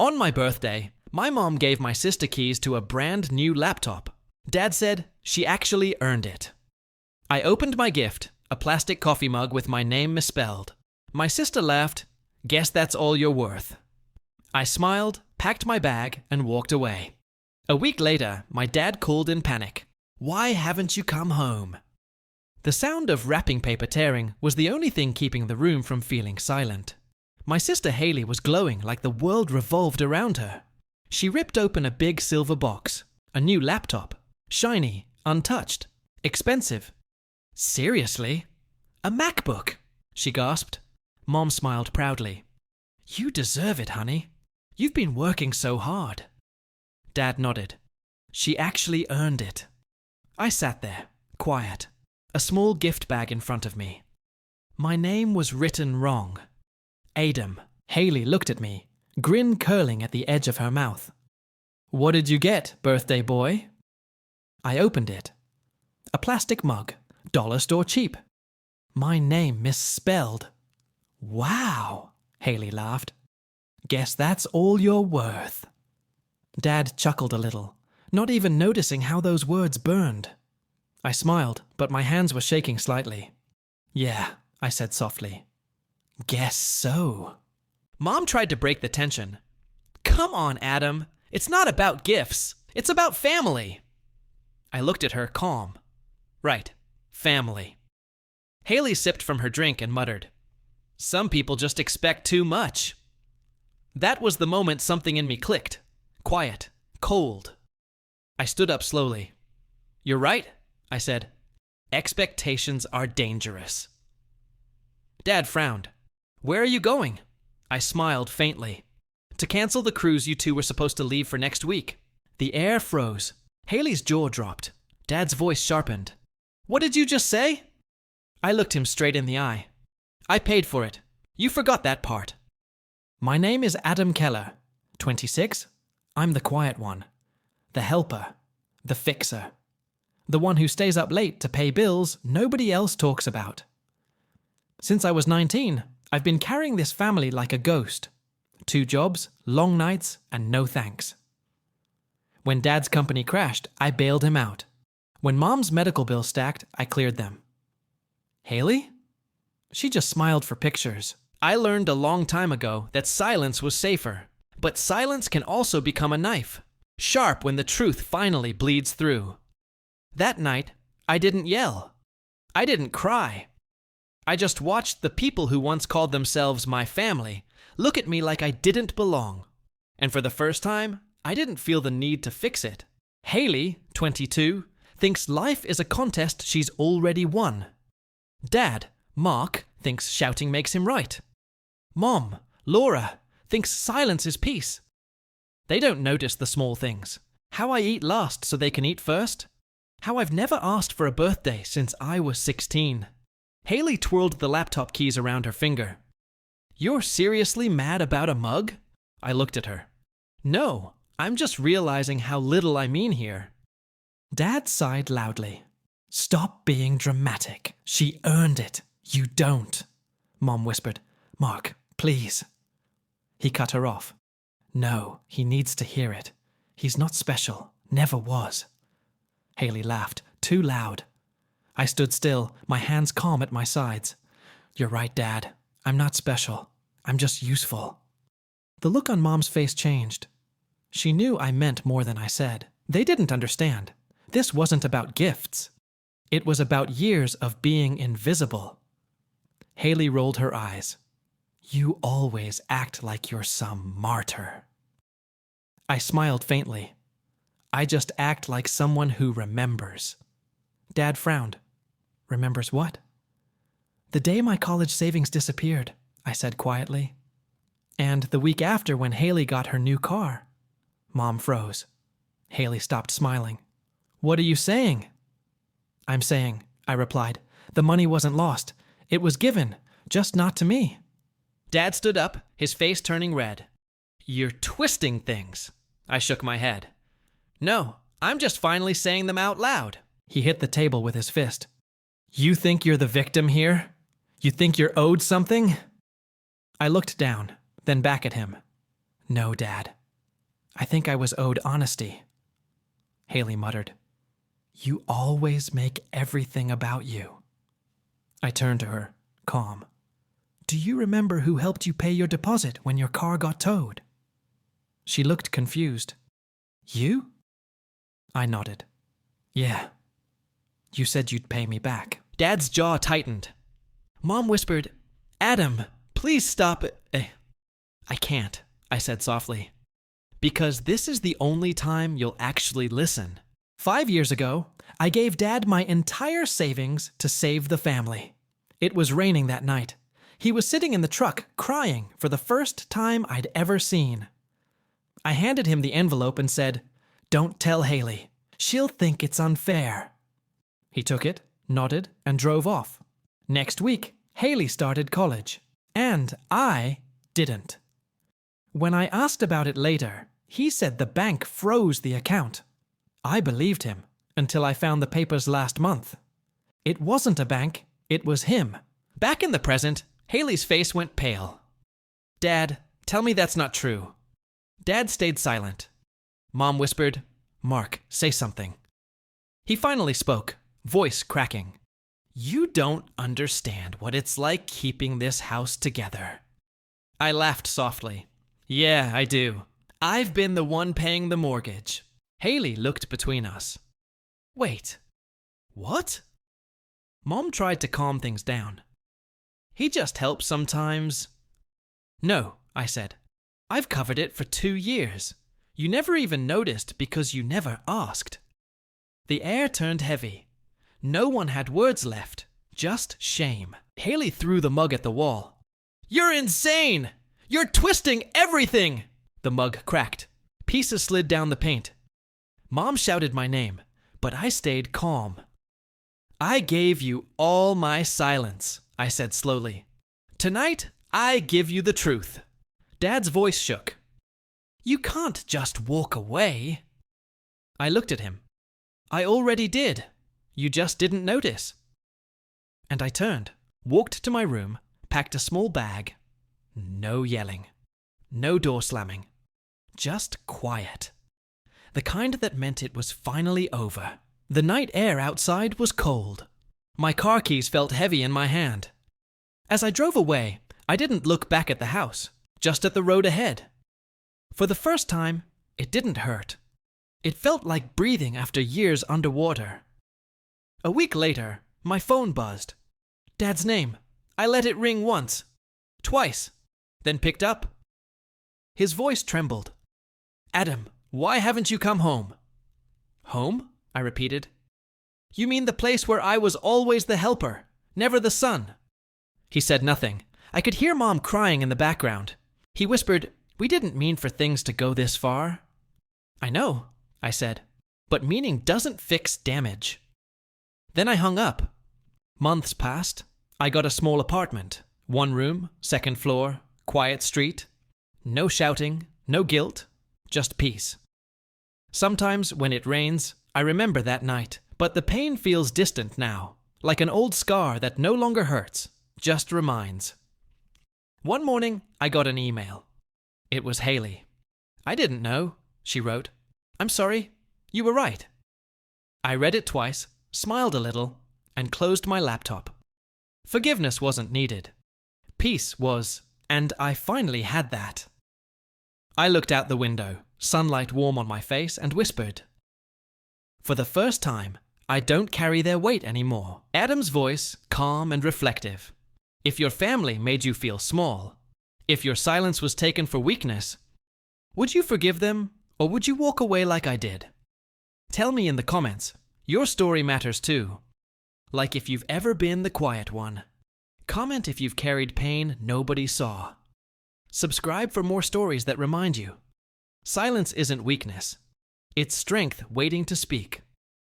On my birthday, my mom gave my sister keys to a brand new laptop. Dad said she actually earned it. I opened my gift, a plastic coffee mug with my name misspelled. My sister laughed, "Guess that's all you're worth." I smiled, packed my bag, and walked away. A week later, my dad called in panic. "Why haven't you come home?" The sound of wrapping paper tearing was the only thing keeping the room from feeling silent. My sister Haley was glowing like the world revolved around her. She ripped open a big silver box, a new laptop, shiny, untouched, expensive. "Seriously? A MacBook?" she gasped. Mom smiled proudly. "You deserve it, honey. You've been working so hard." Dad nodded. "She actually earned it." I sat there, quiet, a small gift bag in front of me. My name was written wrong. Adam. Haley looked at me, grin curling at the edge of her mouth. "What did you get, birthday boy?" I opened it. A plastic mug, dollar store cheap. My name misspelled. "Wow," Haley laughed. "Guess that's all you're worth." Dad chuckled a little, not even noticing how those words burned. I smiled, but my hands were shaking slightly. "Yeah," I said softly. "Guess so." Mom tried to break the tension. "Come on, Adam. It's not about gifts. It's about family." I looked at her, calm. "Right. Family." Haley sipped from her drink and muttered, "Some people just expect too much." That was the moment something in me clicked. Quiet. Cold. I stood up slowly. "You're right," I said. "Expectations are dangerous." Dad frowned. "Where are you going?" I smiled faintly. "To cancel the cruise you two were supposed to leave for next week." The air froze. Haley's jaw dropped. Dad's voice sharpened. "What did you just say?" I looked him straight in the eye. "I paid for it. You forgot that part." "My name is Adam Keller, 26. I'm the quiet one. The helper. The fixer. The one who stays up late to pay bills nobody else talks about. Since I was 19, I've been carrying this family like a ghost. 2 jobs, long nights, and no thanks. When Dad's company crashed, I bailed him out. When Mom's medical bills stacked, I cleared them. Haley? She just smiled for pictures. I learned a long time ago that silence was safer. But silence can also become a knife, sharp when the truth finally bleeds through. That night, I didn't yell. I didn't cry. I just watched the people who once called themselves my family look at me like I didn't belong. And for the first time, I didn't feel the need to fix it. Haley, 22, thinks life is a contest she's already won. Dad, Mark, thinks shouting makes him right. Mom, Laura, thinks silence is peace. They don't notice the small things. How I eat last so they can eat first. How I've never asked for a birthday since I was 16. Haley twirled the laptop keys around her finger. "You're seriously mad about a mug?" I looked at her. "No, I'm just realizing how little I mean here." Dad sighed loudly. "Stop being dramatic. She earned it. You don't." Mom whispered, "Mark, please." He cut her off. "No, he needs to hear it. He's not special. Never was." Haley laughed, too loud. I stood still, my hands calm at my sides. "You're right, Dad. I'm not special. I'm just useful." The look on Mom's face changed. She knew I meant more than I said. They didn't understand. This wasn't about gifts. It was about years of being invisible. Haley rolled her eyes. "You always act like you're some martyr." I smiled faintly. "I just act like someone who remembers." Dad frowned. "Remembers what?" "The day my college savings disappeared," I said quietly. "And the week after when Haley got her new car." Mom froze. Haley stopped smiling. "What are you saying?" "I'm saying," I replied, "the money wasn't lost. It was given, just not to me." Dad stood up, his face turning red. "You're twisting things." I shook my head. "No, I'm just finally saying them out loud." He hit the table with his fist. "You think you're the victim here? You think you're owed something?" I looked down, then back at him. "No, Dad. I think I was owed honesty. Haley muttered. You always make everything about you. I turned to her, calm. Do you remember who helped you pay your deposit when your car got towed? She looked confused. You? I nodded. Yeah. You said you'd pay me back. Dad's jaw tightened. Mom whispered, Adam, please stop it. I can't, I said softly. Because this is the only time you'll actually listen. 5 years ago, I gave Dad my entire savings to save the family. It was raining that night. He was sitting in the truck, crying for the first time I'd ever seen. I handed him the envelope and said, Don't tell Haley. She'll think it's unfair. He took it, nodded, and drove off. Next week, Haley started college, and I didn't. When I asked about it later, he said the bank froze the account. I believed him until I found the papers last month. It wasn't a bank, it was him. Back in the present, Haley's face went pale. Dad, tell me that's not true. Dad stayed silent. Mom whispered, Mark, say something. He finally spoke, voice cracking. You don't understand what it's like keeping this house together. I laughed softly. Yeah, I do. I've been the one paying the mortgage. Haley looked between us. Wait, what? Mom tried to calm things down. He just helps sometimes. No, I said. I've covered it for 2 years. You never even noticed because you never asked. The air turned heavy. No one had words left, just shame. Haley threw the mug at the wall. You're insane! You're twisting everything! The mug cracked. Pieces slid down the paint. Mom shouted my name, but I stayed calm. I gave you all my silence, I said slowly. Tonight, I give you the truth. Dad's voice shook. You can't just walk away. I looked at him. I already did. You just didn't notice. And I turned, walked to my room, packed a small bag. No yelling. No door slamming. Just quiet. The kind that meant it was finally over. The night air outside was cold. My car keys felt heavy in my hand. As I drove away, I didn't look back at the house, just at the road ahead. For the first time, it didn't hurt. It felt like breathing after years underwater. A week later, my phone buzzed. Dad's name. I let it ring once, twice, then picked up. His voice trembled. Adam, why haven't you come home? Home? I repeated. You mean the place where I was always the helper, never the son? He said nothing. I could hear Mom crying in the background. He whispered, We didn't mean for things to go this far. I know, I said, but meaning doesn't fix damage. Then I hung up. Months passed. I got a small apartment. 1 room, 2nd floor, quiet street. No shouting, no guilt, just peace. Sometimes when it rains, I remember that night, but the pain feels distant now, like an old scar that no longer hurts, just reminds. One morning, I got an email. It was Haley. I didn't know, she wrote. I'm sorry, you were right. I read it twice, smiled a little, and closed my laptop. Forgiveness wasn't needed. Peace was, and I finally had that. I looked out the window, sunlight warm on my face, and whispered, For the first time, I don't carry their weight anymore. Adam's voice, calm and reflective. If your family made you feel small, if your silence was taken for weakness, would you forgive them, or would you walk away like I did? Tell me in the comments. Your story matters too. Like if you've ever been the quiet one. Comment if you've carried pain nobody saw. Subscribe for more stories that remind you. Silence isn't weakness. It's strength waiting to speak.